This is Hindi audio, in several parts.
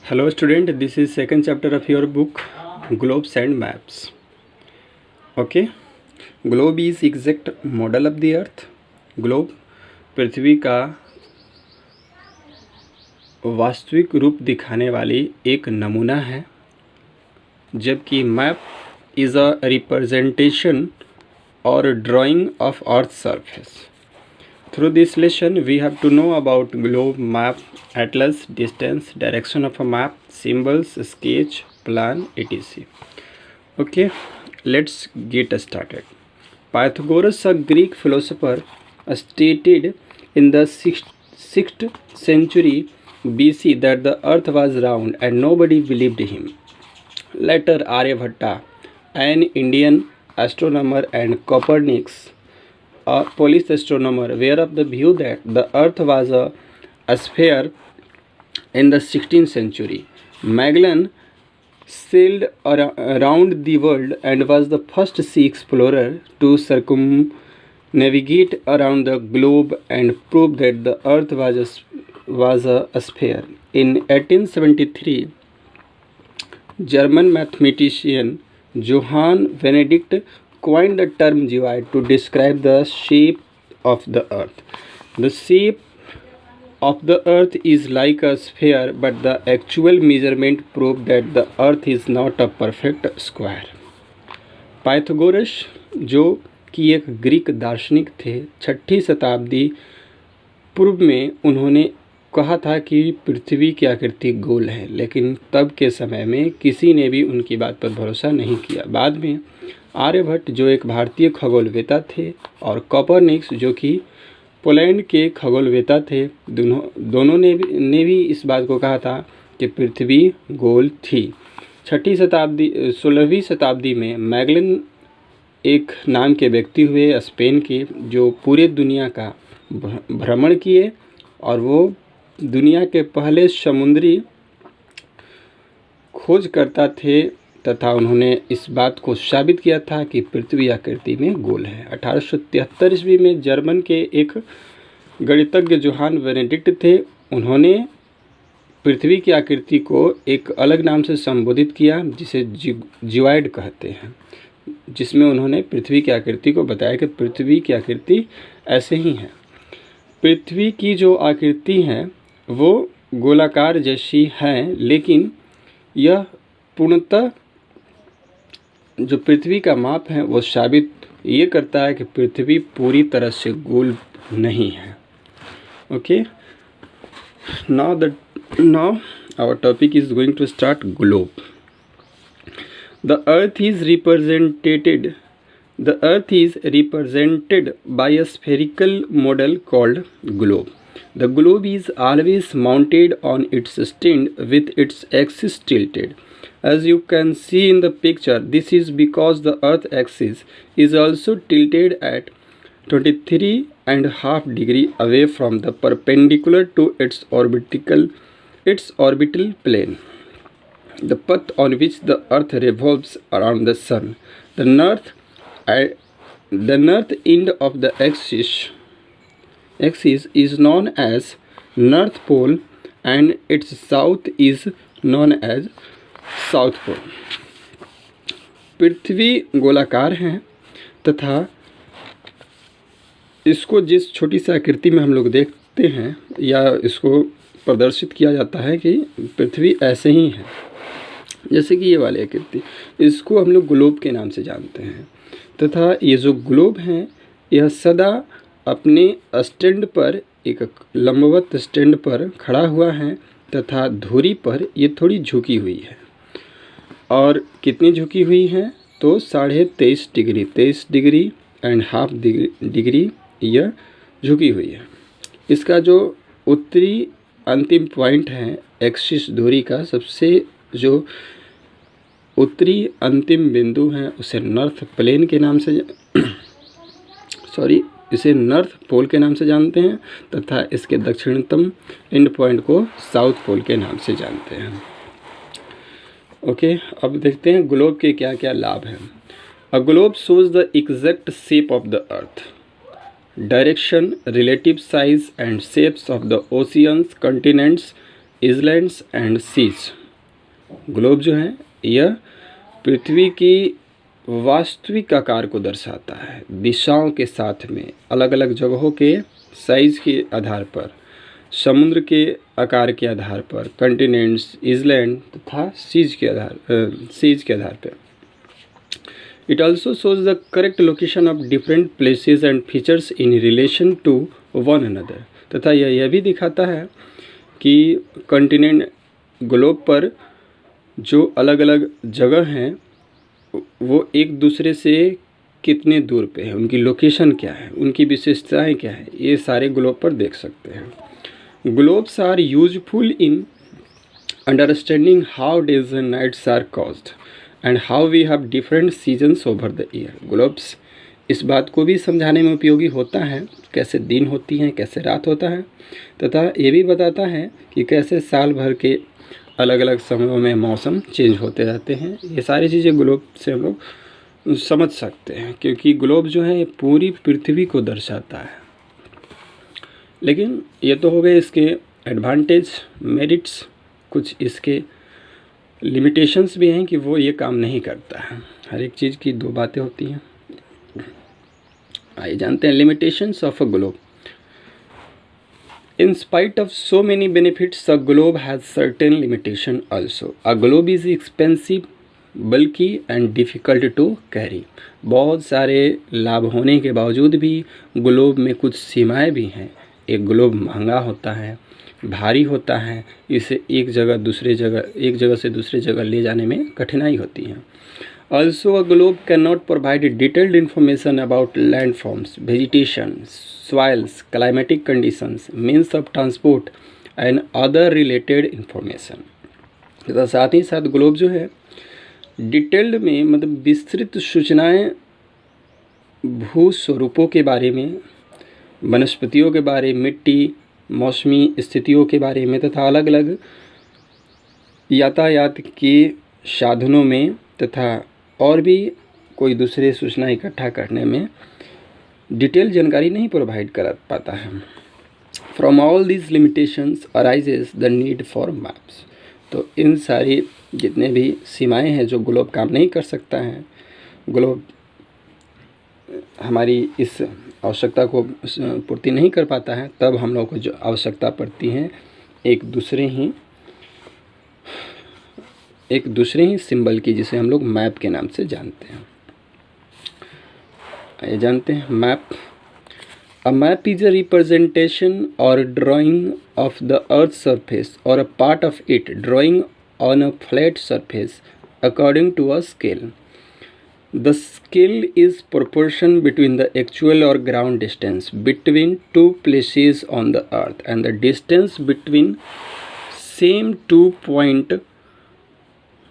Hello student, this is second chapter of your book Globes and Maps. Okay, globe is exact model of the earth. Globe पृथ्वी का वास्तविक रूप दिखाने वाली एक नमूना है, जबकि map is a representation or drawing of earth surface. Through this lesson, we have to know about globe, map, atlas, distance, direction of a map, symbols, sketch, plan, etc. Okay, let's get started. Pythagoras, a Greek philosopher, stated in the 6th century BC that the earth was round and nobody believed him. Later, Aryabhatta, an Indian astronomer, and Copernicus, a Polish astronomer, were of the view that the earth was a sphere. In the 16th century, Magellan sailed around the world and was the first sea explorer to circumnavigate around the globe and prove that the earth was a sphere. In 1873, German mathematician Johann Benedict coined the term geoid to describe the shape of the earth. The shape of the earth is like a sphere, but the actual measurement proved that the earth is not a perfect square. Pythagoras, जो कि एक ग्रीक दार्शनिक थे, 6ठी शताब्दी पूर्व में उन्होंने कहा था कि पृथ्वी की आकृति गोल है, लेकिन तब के समय में किसी ने भी उनकी बात पर भरोसा नहीं किया. बाद में आर्यभट्ट, जो एक भारतीय खगोलवेता थे, और कोपरनिकस, जो कि पोलैंड के खगोलवेता थे, दोनों ने भी इस बात को कहा था कि पृथ्वी गोल थी. 16वीं शताब्दी में मैगलन एक नाम के व्यक्ति हुए स्पेन के, जो पूरे दुनिया का भ्रमण किए और वो दुनिया के पहले समुद्री खोजकर्ता थे, तथा उन्होंने इस बात को साबित किया था कि पृथ्वी आकृति में गोल है. 1873 ईस्वी में जर्मन के एक गणितज्ञ जोहान बेनेडिक्ट थे. उन्होंने पृथ्वी की आकृति को एक अलग नाम से संबोधित किया, जिसे जियोइड कहते हैं, जिसमें उन्होंने पृथ्वी की आकृति को बताया कि पृथ्वी की आकृति ऐसे ही है. पृथ्वी की जो आकृति है वो गोलाकार जैसी है, लेकिन यह पूर्णतः जो पृथ्वी का माप है वो साबित ये करता है कि पृथ्वी पूरी तरह से गोल नहीं है. Okay, now our topic is going to start globe. The earth is represented by a spherical model called globe. The globe is always mounted on its stand with its axis tilted. As you can see in the picture, this is because the earth axis is also tilted at 23.5 degree away from the perpendicular to its orbital plane, the path on which the earth revolves around the sun. The north end of the axis is known as North Pole and its south is known as south pole. पृथ्वी गोलाकार है तथा इसको जिस छोटी सी आकृति में हम लोग देखते हैं या इसको प्रदर्शित किया जाता है कि पृथ्वी ऐसे ही है, जैसे कि ये वाली आकृति, इसको हम लोग ग्लोब के नाम से जानते हैं. तथा ये जो ग्लोब है यह सदा अपने स्टैंड पर, एक लंबवत स्टैंड पर खड़ा हुआ है तथा धुरी पर ये थोड़ी झुकी हुई है. और कितनी झुकी हुई है तो 23.5 डिग्री, 23.5 डिग्री यह झुकी हुई है. इसका जो उत्तरी अंतिम पॉइंट है एक्सिस धुरी का, सबसे जो उत्तरी अंतिम बिंदु है उसे नॉर्थ प्लेन के नाम से इसे नॉर्थ पोल के नाम से जानते हैं, तथा इसके दक्षिणतम एंड पॉइंट को साउथ पोल के नाम से जानते हैं. ओके, अब देखते हैं ग्लोब के क्या क्या लाभ हैं. A globe shows the exact shape of the earth. Direction, relative size and shapes of the oceans, continents islands and seas। Globe जो है यह पृथ्वी की वास्तविक आकार को दर्शाता है, दिशाओं के साथ में अलग अलग जगहों के साइज के आधार पर, समुद्र के आकार के आधार पर, कॉन्टिनेंट्स, इसलैंड तथा सीज के आधार पर। It also shows the correct location of different places and features in relation to one another. तथा यह भी दिखाता है कि कॉन्टिनेंट ग्लोब पर जो अलग अलग जगह हैं वो एक दूसरे से कितने दूर पे है, उनकी लोकेशन क्या है, उनकी विशेषताएं क्या है, ये सारे ग्लोब पर देख सकते हैं। Globes are useful in understanding how days and nights are caused and how we have different seasons over the year. Globes इस बात को भी समझाने में उपयोगी होता है, कैसे दिन होती हैं, कैसे रात होता है, तथा ये भी बताता है कि कैसे साल भर के अलग अलग समयों में मौसम चेंज होते रहते हैं। ये सारी चीज़ें ग्लोब से हम लोग समझ सकते हैं, क्योंकि ग्लोब जो है ये पूरी पृथ्वी को दर्शाता है। लेकिन ये तो हो गए इसके एडवांटेज, मेरिट्स। कुछ इसके लिमिटेशंस भी हैं कि वो ये काम नहीं करता है। हर एक चीज़ की दो बातें होती हैं। आइए जानते हैं limitations of a globe. In spite of so many benefits, a globe has certain limitation also. A globe is expensive, bulky and difficult to carry. बहुत सारे लाभ होने के बावजूद भी ग्लोब में कुछ सीमाएं भी हैं। एक ग्लोब महंगा होता है, भारी होता है, इसे एक जगह से दूसरे जगह ले जाने में कठिनाई होती है। Also, a globe cannot provide detailed information about landforms, vegetation, soils, climatic conditions, means of transport and other related information। तथा साथ ही साथ ग्लोब जो है डिटेल्ड में मतलब विस्तृत सूचनाएं भू स्वरूपों के बारे में, वनस्पतियों के बारे में, मिट्टी, मौसमी स्थितियों के बारे में तथा अलग अलग यातायात के साधनों में तथा और भी कोई दूसरे सूचना इकट्ठा करने में डिटेल जानकारी नहीं प्रोवाइड कर पाता है। From all these limitations arises the need for maps. तो इन सारी जितने भी सीमाएं हैं जो ग्लोब काम नहीं कर सकता है, ग्लोब हमारी इस आवश्यकता को पूर्ति नहीं कर पाता है, तब हम लोग को जो आवश्यकता पड़ती है एक दूसरे ही सिंबल की, जिसे हम लोग मैप के नाम से जानते हैं। ये जानते हैं map. A map is a representation or drawing of the earth surface or a part of it, drawing on a flat surface according to a scale. The scale is proportion between the actual or ground distance between two places on the earth and the distance between same two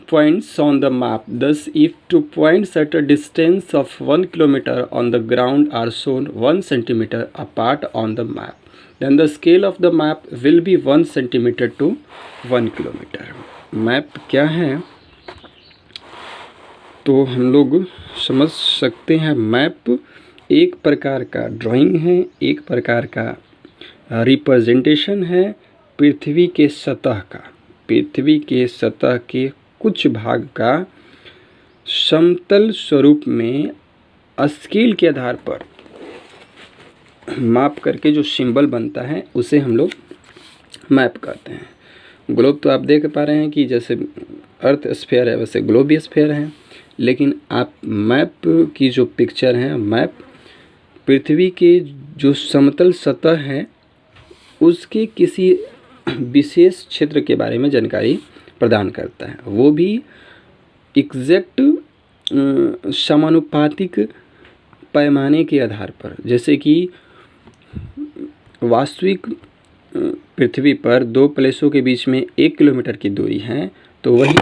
points on the map. Thus, if 2 points at a distance of 1 kilometer on the ground are shown 1 centimeter apart on the map, then the scale of the map will be 1 centimeter to 1 kilometer. Map क्या है तो हम लोग समझ सकते हैं। मैप एक प्रकार का ड्राइंग है, एक प्रकार का रिप्रेजेंटेशन है पृथ्वी के सतह का, पृथ्वी के सतह के कुछ भाग का समतल स्वरूप में स्केल के आधार पर माप करके जो सिंबल बनता है उसे हम लोग मैप कहते हैं। ग्लोब तो आप देख पा रहे हैं कि जैसे अर्थ स्फीयर है वैसे ग्लोब भी स्फीयर है, लेकिन आप मैप की जो पिक्चर है, मैप पृथ्वी के जो समतल सतह है उसके किसी विशेष क्षेत्र के बारे में जानकारी प्रदान करता है, वो भी एग्जैक्ट समानुपातिक पैमाने के आधार पर। जैसे कि वास्तविक पृथ्वी पर दो प्लेसों के बीच में 1 किलोमीटर की दूरी है, तो वही